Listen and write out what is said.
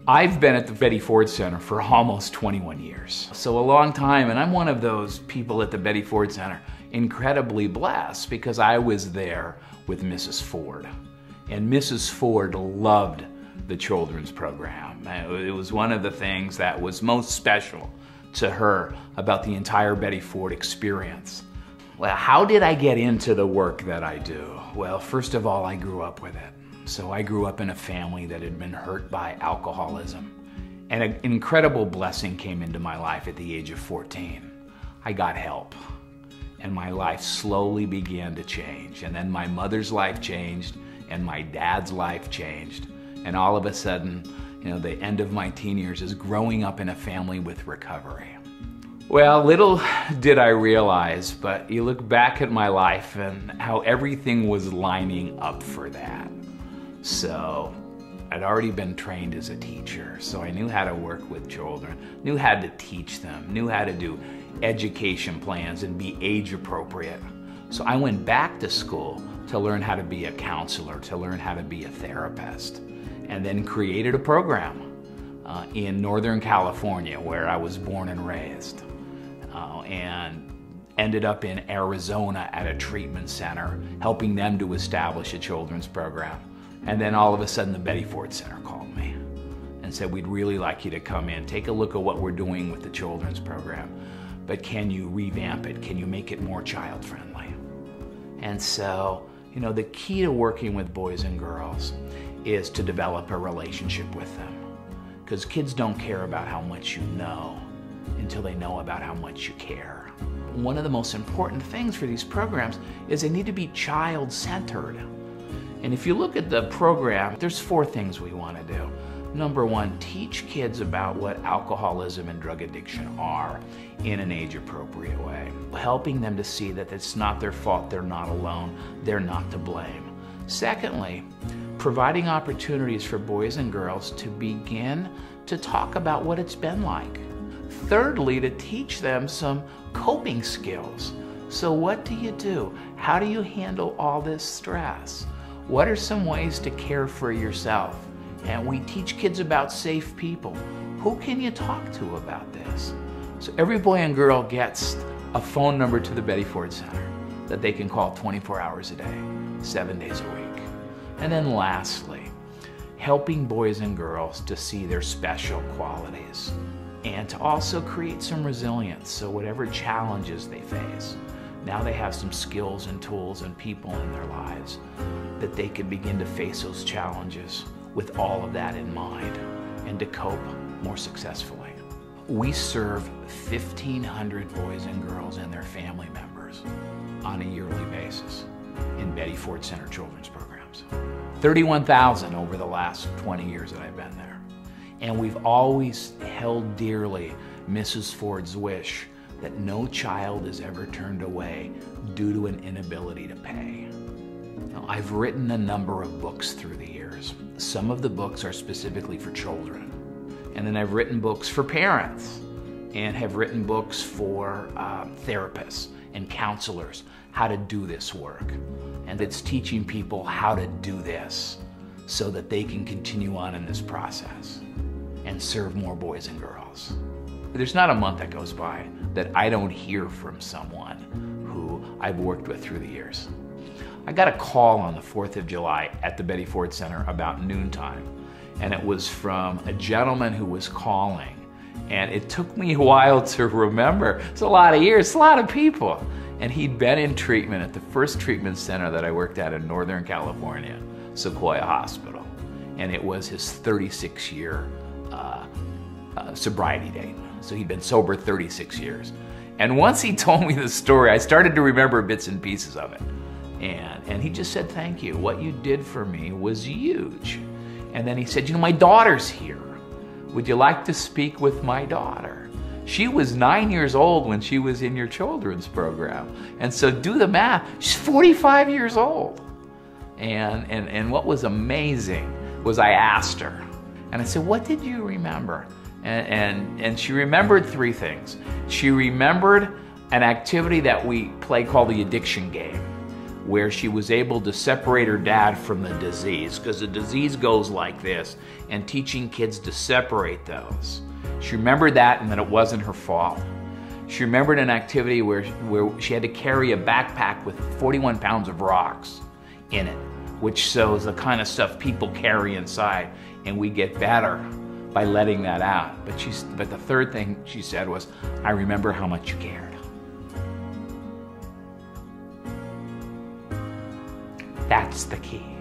I've been at the Betty Ford Center for almost 21 years. So a long time, and I'm one of those people at the Betty Ford Center, incredibly blessed because I was there with Mrs. Ford. And Mrs. Ford loved the children's program. It was one of the things that was most special to her about the entire Betty Ford experience. Well, how did I get into the work that I do? Well, first of all, I grew up with it. So I grew up in a family that had been hurt by alcoholism. And an incredible blessing came into my life at the age of 14. I got help. And my life slowly began to change. And then my mother's life changed, and my dad's life changed. And all of a sudden, the end of my teen years is growing up in a family with recovery. Well, little did I realize, but you look back at my life and how everything was lining up for that. So I'd already been trained as a teacher, so I knew how to work with children, knew how to teach them, knew how to do education plans and be age appropriate. So I went back to school to learn how to be a counselor, to learn how to be a therapist, and then created a program in Northern California where I was born and raised, and ended up in Arizona at a treatment center, helping them to establish a children's program. And then all of a sudden the Betty Ford Center called me and said, we'd really like you to come in, take a look at what we're doing with the children's program, but can you revamp it? Can you make it more child friendly? And so, the key to working with boys and girls is to develop a relationship with them. Because kids don't care about how much you know until they know about how much you care. One of the most important things for these programs is they need to be child-centered. And if you look at the program, there's 4 things we want to do. Number 1, teach kids about what alcoholism and drug addiction are in an age-appropriate way. Helping them to see that it's not their fault, they're not alone, they're not to blame. Secondly, providing opportunities for boys and girls to begin to talk about what it's been like. Thirdly, to teach them some coping skills. So what do you do? How do you handle all this stress? What are some ways to care for yourself? And we teach kids about safe people. Who can you talk to about this? So every boy and girl gets a phone number to the Betty Ford Center that they can call 24 hours a day, 7 days a week. And then lastly, helping boys and girls to see their special qualities and to also create some resilience. So whatever challenges they face, now they have some skills and tools and people in their lives that they can begin to face those challenges with all of that in mind and to cope more successfully. We serve 1,500 boys and girls and their family members on a yearly basis in Betty Ford Center children's programs. 31,000 over the last 20 years that I've been there. And we've always held dearly Mrs. Ford's wish that no child is ever turned away due to an inability to pay. Now, I've written a number of books through the years. Some of the books are specifically for children. And then I've written books for parents and have written books for therapists and counselors, how to do this work. And it's teaching people how to do this so that they can continue on in this process and serve more boys and girls. There's not a month that goes by that I don't hear from someone who I've worked with through the years. I got a call on the 4th of July at the Betty Ford Center about noontime, and it was from a gentleman who was calling. And it took me a while to remember. It's a lot of years, it's a lot of people. And he'd been in treatment at the first treatment center that I worked at in Northern California, Sequoia Hospital. And it was his 36-year sobriety date. So he'd been sober 36 years. And once he told me the story, I started to remember bits and pieces of it. And he just said, thank you. What you did for me was huge. And then he said, my daughter's here. Would you like to speak with my daughter? She was 9 years old when she was in your children's program. And so do the math, she's 45 years old. And what was amazing was I asked her, and I said, what did you remember? And she remembered 3 things. She remembered an activity that we play called the addiction game, where she was able to separate her dad from the disease, because the disease goes like this, and teaching kids to separate those. She remembered that and that it wasn't her fault. She remembered an activity where she had to carry a backpack with 41 pounds of rocks in it, which shows the kind of stuff people carry inside, and we get better by letting that out. But the third thing she said was, I remember how much you cared. That's the key.